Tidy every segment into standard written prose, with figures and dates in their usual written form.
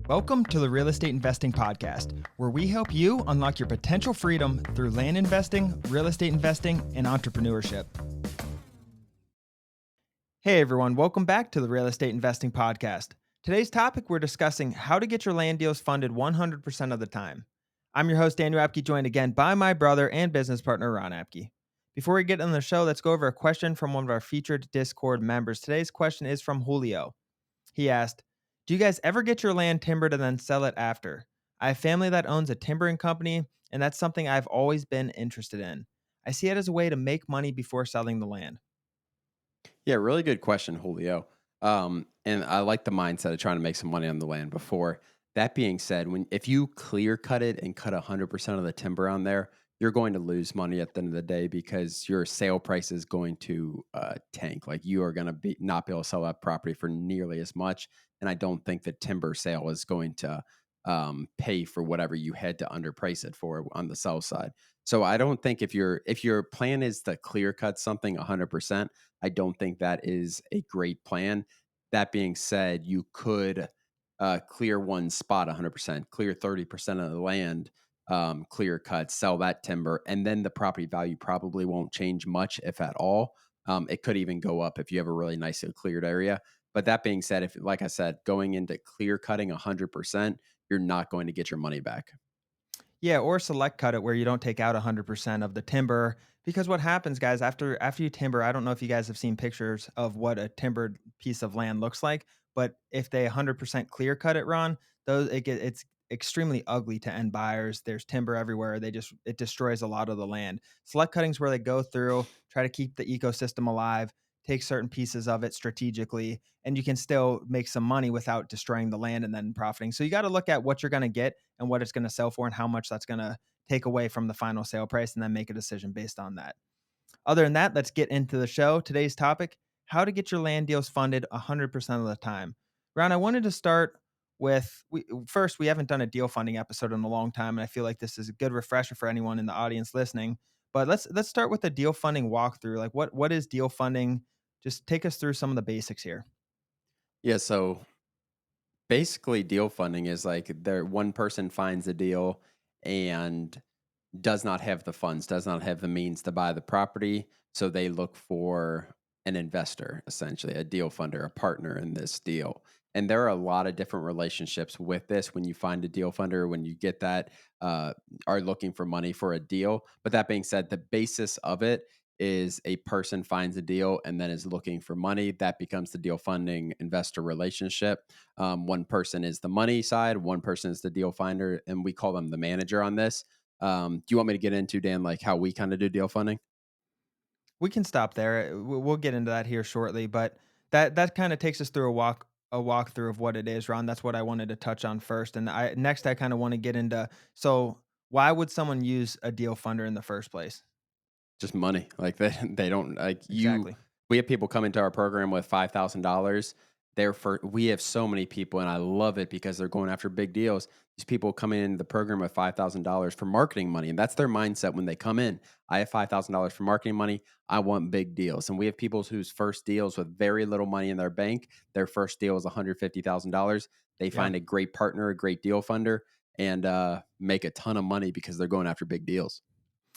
Welcome to the Real Estate Investing Podcast, where we help you unlock your potential freedom through land investing, real estate investing, and entrepreneurship. Hey everyone, welcome back to the Real Estate Investing Podcast. Today's topic, we're discussing how to get your land deals funded 100% of the time. I'm your host, Daniel Apke, joined again by my brother and business partner, Ron Apke. Before we get on the show, let's go over a question from one of our featured Discord members. Today's question is from Julio. He asked, do you guys ever get your land timbered and then sell it after? I have family that owns a timbering company, and that's something I've always been interested in. I see it as a way to make money before selling the land. Yeah, really good question, Julio. And I like the mindset of trying to make some money on the land before. That being said, if you clear cut it and cut 100% of the timber on there, you're going to lose money at the end of the day because your sale price is going to tank. Like you are going to be not be able to sell that property for nearly as much. And I don't think the timber sale is going to pay for whatever you had to underprice it for on the sell side. So I don't think if your plan is to clear cut something 100%, I don't think that is a great plan. That being said, you could clear one spot 100%, clear 30% of the land, clear cut, sell that timber, and then the property value probably won't change much, if at all. It could even go up if you have a really nicely cleared area. But that being said, if like I said, going into clear cutting 100%, you're not going to get your money back. Yeah, or select cut it where you don't take out 100% of the timber. Because what happens, guys, after you timber, I don't know if you guys have seen pictures of what a timbered piece of land looks like, but if they 100% clear cut it, Ron, it's extremely ugly to end buyers. There's timber everywhere. It destroys a lot of the land. Select cutting's where they go through, try to keep the ecosystem alive, take certain pieces of it strategically, and you can still make some money without destroying the land and then profiting. So you got to look at what you're going to get and what it's going to sell for and how much that's going to take away from the final sale price and then make a decision based on that. Other than that, let's get into the show. Today's topic, how to get your land deals funded 100% of the time. Ron, I wanted to start with first, we haven't done a deal funding episode in a long time, and I feel like this is a good refresher for anyone in the audience listening. But let's start with the deal funding walkthrough. Like what is deal funding? Just take us through some of the basics here. Yeah, so basically deal funding is like there one person finds a deal and does not have the funds, does not have the means to buy the property. So they look for an investor, essentially, a deal funder, a partner in this deal. And there are a lot of different relationships with this when you find a deal funder, when you get that, uh, are looking for money for a deal. But that being said, the basis of it is a person finds a deal and then is looking for money. That becomes the deal funding investor relationship. One person is the money side, one person is the deal finder, and we call them the manager on this. Do you want me to get into, Dan, like how we kind of do deal funding? We can stop there. We'll get into that here shortly, but that kind of takes us through a walkthrough of what it is, Ron. That's what I wanted to touch on first, and I kind of want to get into, so why would someone use a deal funder in the first place? Just money. Like they don't like you. Exactly. We have people come into our program with $5,000. We have so many people, and I love it because they're going after big deals. These people come in the program with $5,000 for marketing money, and that's their mindset when they come in. I have $5,000 for marketing money. I want big deals, and we have people whose first deals with very little money in their bank. Their first deal is $150,000. They Yeah. find a great partner, a great deal funder, and make a ton of money because they're going after big deals.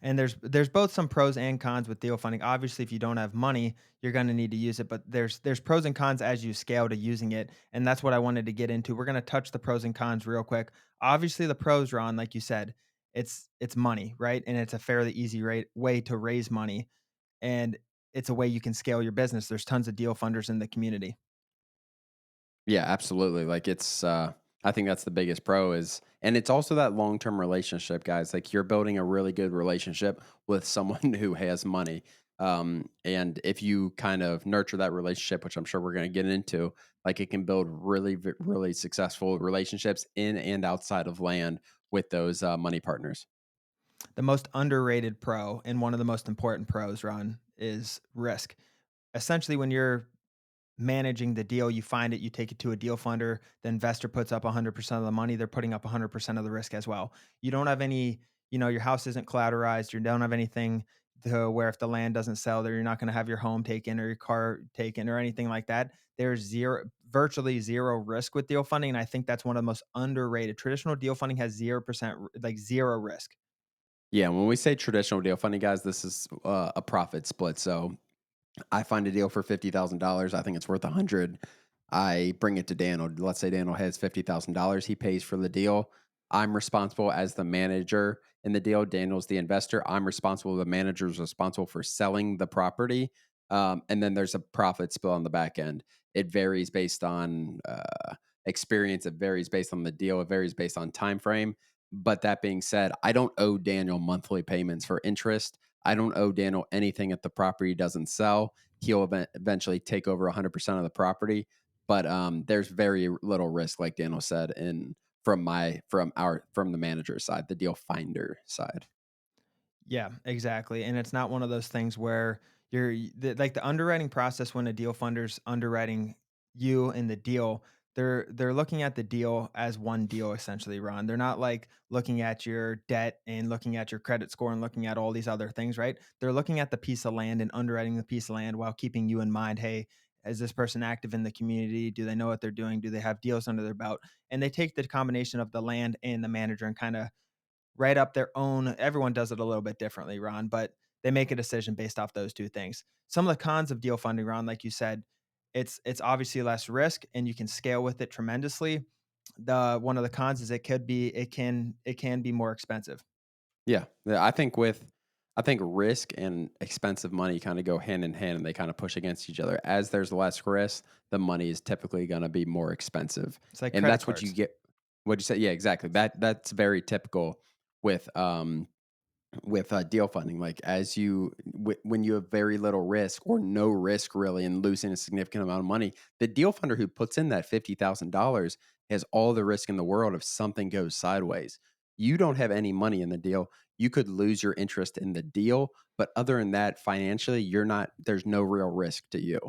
And there's both some pros and cons with deal funding. Obviously, if you don't have money, you're going to need to use it, but there's pros and cons as you scale to using it, and that's what I wanted to get into. We're going to touch the pros and cons real quick. Obviously, the pros, Ron, like you said, it's money, right? And it's a fairly easy way to raise money, and it's a way you can scale your business. There's tons of deal funders in the community. Yeah, absolutely. Like I think that's the biggest pro is and it's also that long-term relationship, guys. Like you're building a really good relationship with someone who has money. And if you kind of nurture that relationship, which I'm sure we're going to get into, like it can build really successful relationships in and outside of land with those money partners. The most underrated pro and one of the most important pros, Ron, is risk. Essentially, when you're managing the deal, you find it, you take it to a deal funder, the investor puts up 100% of the money, they're putting up 100% of the risk as well. You don't have any, your house isn't collateralized, you don't have anything to where if the land doesn't sell there, you're not going to have your home taken or your car taken or anything like that. There's virtually zero risk with deal funding. And I think that's one of the most underrated. Traditional deal funding has 0%, like zero risk. Yeah, when we say traditional deal funding, guys, this is a profit split. So I find a deal for $50,000. I think it's worth 100. I bring it to Daniel. Let's say Daniel has $50,000. He pays for the deal. I'm responsible as the manager in the deal. Daniel's the investor. I'm responsible. The manager is responsible for selling the property. And then there's a profit split on the back end. It varies based on experience. It varies based on the deal. It varies based on time frame. But that being said, I don't owe Daniel monthly payments for interest. I don't owe Daniel anything if the property doesn't sell. He'll eventually take over 100% of the property, but there's very little risk, like Daniel said, in from the manager side, the deal finder side. Yeah, exactly. And it's not one of those things where like the underwriting process when a deal funder's underwriting you in the deal, they're looking at the deal as one deal essentially, Ron. They're not like looking at your debt and looking at your credit score and looking at all these other things, right? They're looking at the piece of land and underwriting the piece of land while keeping you in mind. Hey, is this person active in the community? Do they know what they're doing? Do they have deals under their belt? And they take the combination of the land and the manager and kind of write up their own. Everyone does it a little bit differently, Ron, but they make a decision based off those two things. Some of the cons of deal funding, Ron, like you said, it's obviously less risk and you can scale with it tremendously. The one of the cons is it can be more expensive. Yeah, I think risk and expensive money kind of go hand in hand, and they kind of push against each other. As there's less risk, the money is typically going to be more expensive, It's like and credit that's what you cards. get. What'd you say? Yeah, exactly. That's very typical with deal funding. Like when you have very little risk or no risk really and losing a significant amount of money, the deal funder who puts in that $50,000 has all the risk in the world if something goes sideways. You don't have any money in the deal. You could lose your interest in the deal, but other than that, financially, you're not. There's no real risk to you.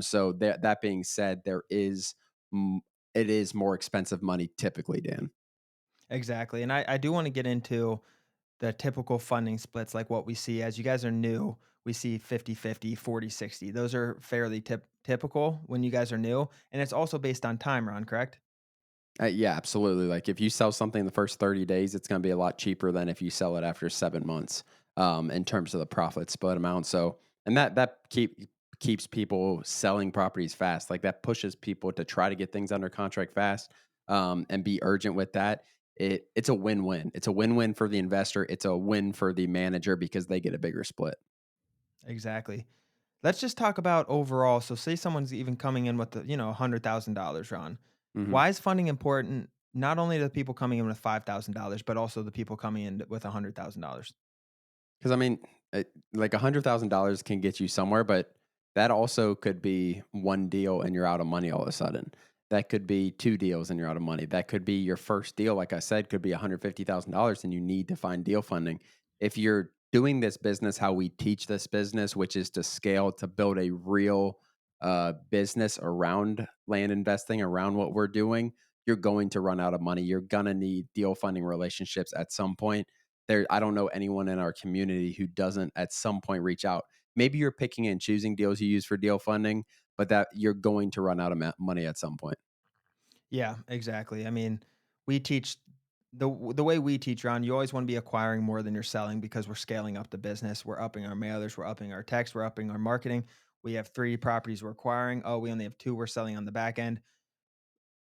So that being said, mm, it is more expensive money typically, Dan. Exactly. And I do want to get into the typical funding splits like what we see as you guys are new. We see 50-50, 40-60. Those are fairly typical when you guys are new. And it's also based on time, Ron, correct? Yeah, absolutely. Like if you sell something in the first 30 days, it's going to be a lot cheaper than if you sell it after 7 months, in terms of the profit split amount. So, and keeps people selling properties fast. Like that pushes people to try to get things under contract fast, and be urgent with that. It's a win-win. It's a win-win for the investor. It's a win for the manager because they get a bigger split. Exactly. Let's just talk about overall. So say someone's even coming in with $100,000, Ron. Mhm. Why is funding important? Not only to the people coming in with $5,000, but also the people coming in with $100,000. 'Cause I mean, like $100,000 can get you somewhere, but that also could be 1 deal and you're out of money all of a sudden. That could be 2 deals and you're out of money. That could be your first deal, like I said, could be $150,000 and you need to find deal funding. If you're doing this business how we teach this business, which is to scale to build a real, business around land investing, around what we're doing, you're going to run out of money. You're gonna need deal funding relationships at some point. I don't know anyone in our community who doesn't at some point reach out. Maybe you're picking and choosing deals you use for deal funding, but that you're going to run out of money at some point. Yeah, exactly. I mean, we teach the way we teach, Ron, you always want to be acquiring more than you're selling because we're scaling up the business. We're upping our mailers, we're upping our text, we're upping our marketing. We have 3 properties we're acquiring. Oh, we only have 2 we're selling on the back end.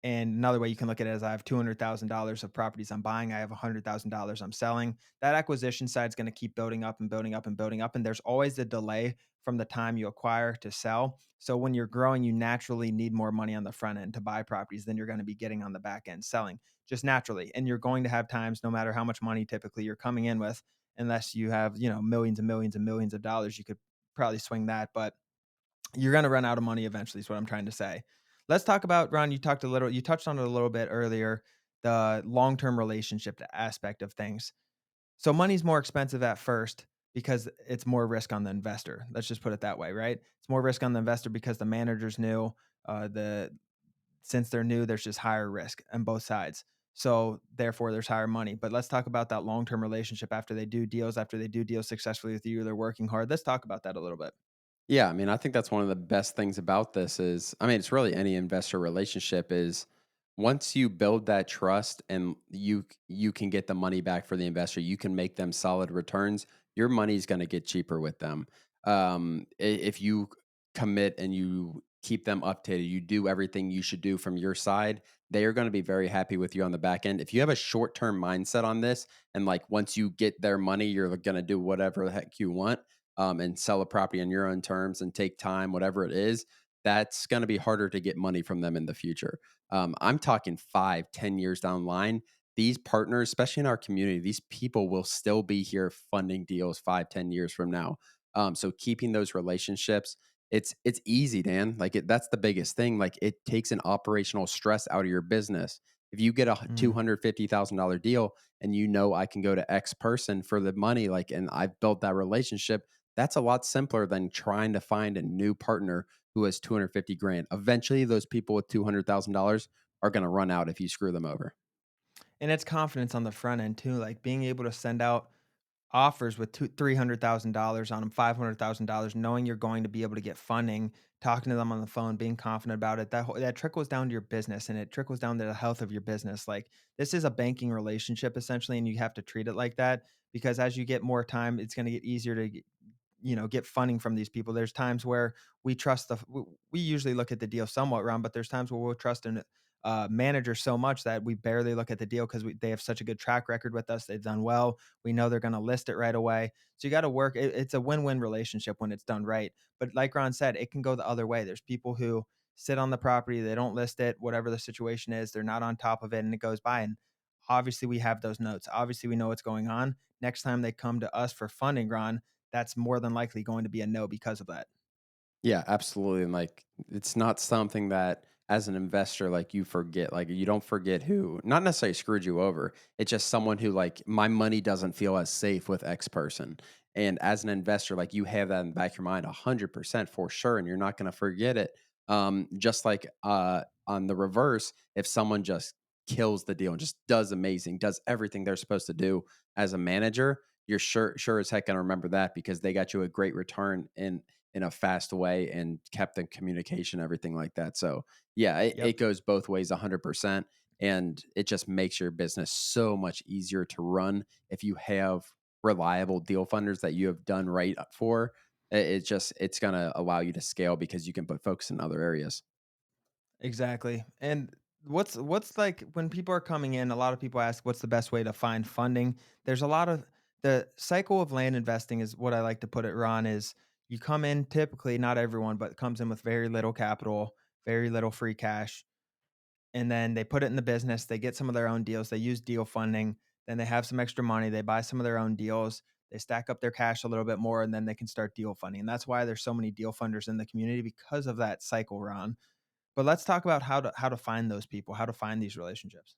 And another way you can look at it is I have $200,000 of properties I'm buying. I have $100,000 I'm selling. That acquisition side is going to keep building up and building up and building up. And there's always a delay from the time you acquire to sell. So when you're growing, you naturally need more money on the front end to buy properties than you're going to be getting on the back end selling, just naturally. And you're going to have times, no matter how much money typically you're coming in with, unless you have, millions and millions and millions of dollars, you could probably swing that. But you're gonna run out of money eventually is what I'm trying to say. Let's talk about, Ron, you touched on it a little bit earlier, the long-term relationship aspect of things. So money's more expensive at first because it's more risk on the investor. Let's just put it that way, right? It's more risk on the investor because the manager's new. The Since they're new, there's just higher risk on both sides. So therefore, there's higher money. But let's talk about that long term relationship after they do deals successfully with you. They're working hard. Let's talk about that a little bit. Yeah, I mean, I think that's one of the best things about this is, I mean, it's really any investor relationship is once you build that trust and you can get the money back for the investor, you can make them solid returns. Your money's going to get cheaper with them. If you commit and you keep them updated, you do everything you should do from your side. They are going to be very happy with you on the back end. If you have a short term mindset on this, and like once you get their money, you're going to do whatever the heck you want and sell a property on your own terms and take time, whatever it is, that's going to be harder to get money from them in the future. I'm talking 5, 10 years down the line. These partners, especially in our community, these people will still be here funding deals 5, 10 years from now. So keeping those relationships, it's easy, Dan. Like that's the biggest thing. Like it takes an operational stress out of your business. If you get a Mm. $250,000 deal and you know I can go to X person for the money, like, and I've built that relationship, that's a lot simpler than trying to find a new partner who has 250 grand. Eventually, those people with $200,000 are going to run out if you screw them over. And it's confidence on the front end too, like being able to send out offers with $300,000 on them, $500,000, knowing you're going to be able to get funding, talking to them on the phone, being confident about it. That trickles down to your business, and it trickles down to the health of your business. Like this is a banking relationship essentially, and you have to treat it like that because as you get more time, it's going to get easier to get funding from these people. There's times where we trust we usually look at the deal somewhat wrong, but there's times where we'll trust an manager so much that we barely look at the deal because they have such a good track record with us. They've done well. We know they're going to list it right away. So you got to work. It's a win-win relationship when it's done right. But like Ron said, it can go the other way. There's people who sit on the property, they don't list it, whatever the situation is, they're not on top of it, and it goes by. And obviously, we have those notes. Obviously, we know what's going on. Next time they come to us for funding, Ron, that's more than likely going to be a no because of that. Yeah, absolutely. And like, it's not something that as an investor, like you forget, like you don't forget who, not necessarily screwed you over. It's just someone who, like, my money doesn't feel as safe with X person. And as an investor, like you have that in the back of your mind 100% for sure. And you're not going to forget it. Just like on the reverse, if someone just kills the deal and just does amazing, does everything they're supposed to do as a manager, you're sure as heck going to remember that because they got you a great return in a fast way and kept in communication, everything like that. So yeah, it Yep. goes both ways 100%. And it just makes your business so much easier to run if you have reliable deal funders that you have done right for. It's going to allow you to scale because you can put focus in other areas. Exactly. And what's like when people are coming in, a lot of people ask what's the best way to find funding. There's a lot of the cycle of land investing is what I like to put it, Ron, is you come in typically, not everyone, but comes in with very little capital, very little free cash, and then they put it in the business, they get some of their own deals, they use deal funding, then they have some extra money, they buy some of their own deals, they stack up their cash a little bit more, and then they can start deal funding. And that's why there's so many deal funders in the community because of that cycle, Ron. But let's talk about how to find those people, how to find these relationships.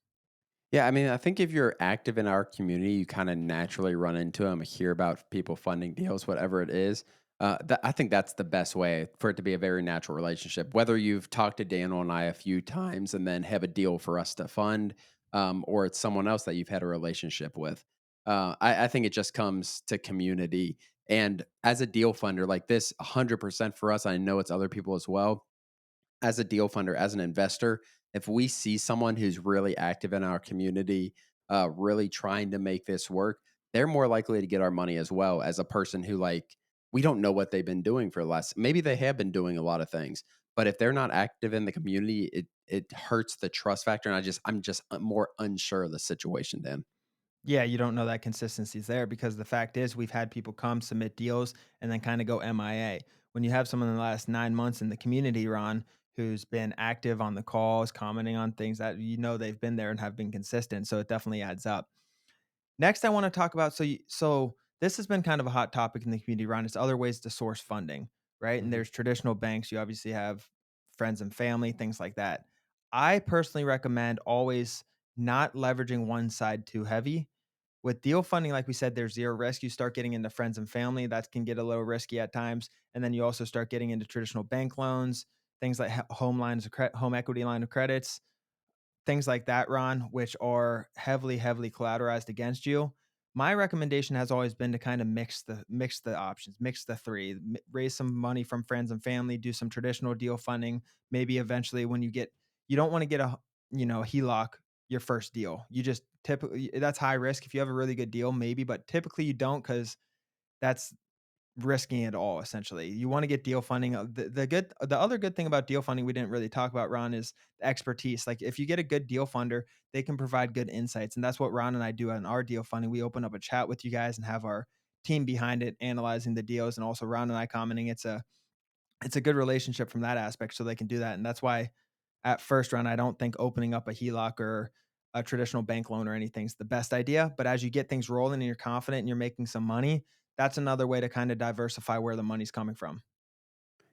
Yeah, I mean, I think if you're active in our community, you kind of naturally run into them, hear about people funding deals, whatever it is. I think that's the best way for it to be a very natural relationship. Whether you've talked to Daniel and I a few times and then have a deal for us to fund, or it's someone else that you've had a relationship with, I think it just comes to community. And as a deal funder, like this, 100% for us, I know it's other people as well as a deal funder, as an investor, if we see someone who's really active in our community, really trying to make this work, they're more likely to get our money as well as a person who, like, we don't know what they've been doing for the last, maybe they have been doing a lot of things, but if they're not active in the community, it hurts the trust factor. And I'm just more unsure of the situation, Dan. Yeah, you don't know that consistency's there because the fact is we've had people come submit deals and then kind of go MIA. When you have someone in the last 9 months in the community, Ron, who's been active on the calls, commenting on things that they've been there and have been consistent, so it definitely adds up. Next, I want to talk about so this has been kind of a hot topic in the community, Ron. It's other ways to source funding, right? And Mhm. there's traditional banks. You obviously have friends and family, things like that. I personally recommend always not leveraging one side too heavy. With deal funding, like we said, there's zero risk. You start getting into friends and family, that can get a little risky at times. And then you also start getting into traditional bank loans, things like home equity line of credits. things like that, Ron, which are heavily, heavily collateralized against you, my recommendation has always been to kind of mix the options, mix the three, raise some money from friends and family, do some traditional deal funding. Maybe eventually, when you don't want to get a HELOC your first deal. You just typically that's high risk. If you have a really good deal, maybe, but typically you don't because that's risking it all essentially. You want to get deal funding. The other good thing about deal funding we didn't really talk about, Ron, is the expertise. Like if you get a good deal funder, they can provide good insights. And that's what Ron and I do on our deal funding. We open up a chat with you guys and have our team behind it analyzing the deals, and also Ron and I commenting. It's a good relationship from that aspect, so they can do that. And that's why at first run, I don't think opening up a HELOC or a traditional bank loan or anything is the best idea. But as you get things rolling and you're confident and you're making some money, that's another way to kind of diversify where the money's coming from.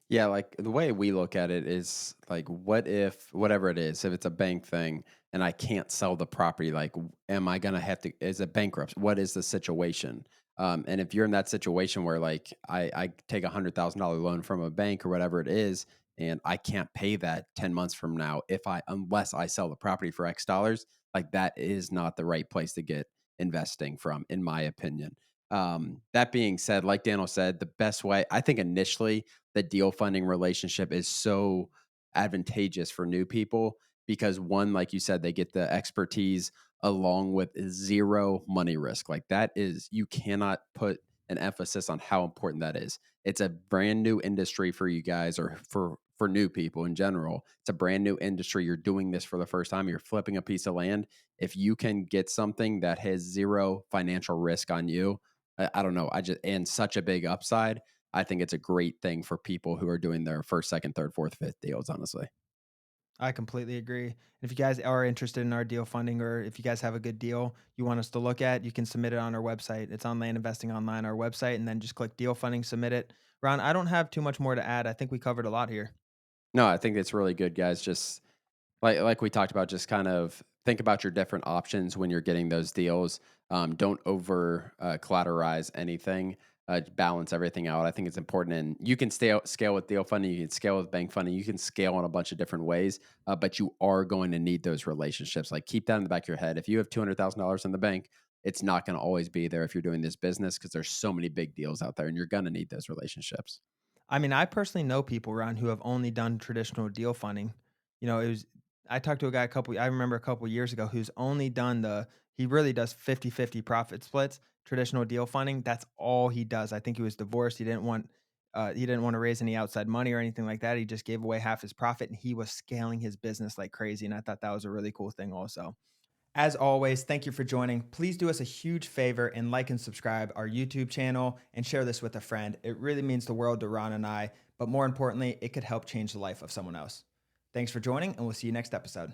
Yeah, like the way we look at it is like, what if, whatever it is, if it's a bank thing and I can't sell the property, like, am I going to have to, is it bankrupt? What is the situation? And if you're in that situation where like I take $100,000 loan from a bank or whatever it is, and I can't pay that 10 months from now, unless I sell the property for X dollars, like that is not the right place to get investing from, in my opinion. That being said, like Daniel said, the best way, I think initially, the deal funding relationship is so advantageous for new people because one, like you said, they get the expertise along with zero money risk. Like that is, you cannot put an emphasis on how important that is. It's a brand new industry for you guys, or for new people in general. It's a brand new industry. You're doing this for the first time. You're flipping a piece of land. If you can get something that has zero financial risk on you, I don't know. I just, and such a big upside, I think it's a great thing for people who are doing their first, second, third, fourth, fifth deals, honestly. I completely agree. And if you guys are interested in our deal funding, or if you guys have a good deal you want us to look at, you can submit it on our website. It's on Land Investing Online, our website, and then just click deal funding, submit it. Ron, I don't have too much more to add. I think we covered a lot here. No, I think it's really good, guys. Just like we talked about, just kind of think about your different options when you're getting those deals. Don't over collateralize anything. Balance everything out. I think it's important, and you can scale with deal funding. You can scale with bank funding. You can scale in a bunch of different ways, but you are going to need those relationships. Like keep that in the back of your head. If you have $200,000 in the bank, it's not going to always be there if you're doing this business because there's so many big deals out there, and you're going to need those relationships. I mean, I personally know people, Ron, who have only done traditional deal funding. It was I talked to a guy I remember a couple years ago who's only done he really does 50-50 profit splits, traditional deal funding. That's all he does. I think he was divorced. He didn't want to raise any outside money or anything like that. He just gave away half his profit and he was scaling his business like crazy. And I thought that was a really cool thing also. As always, thank you for joining. Please do us a huge favor and like and subscribe our YouTube channel and share this with a friend. It really means the world to Ron and I, but more importantly, it could help change the life of someone else. Thanks for joining, and we'll see you next episode.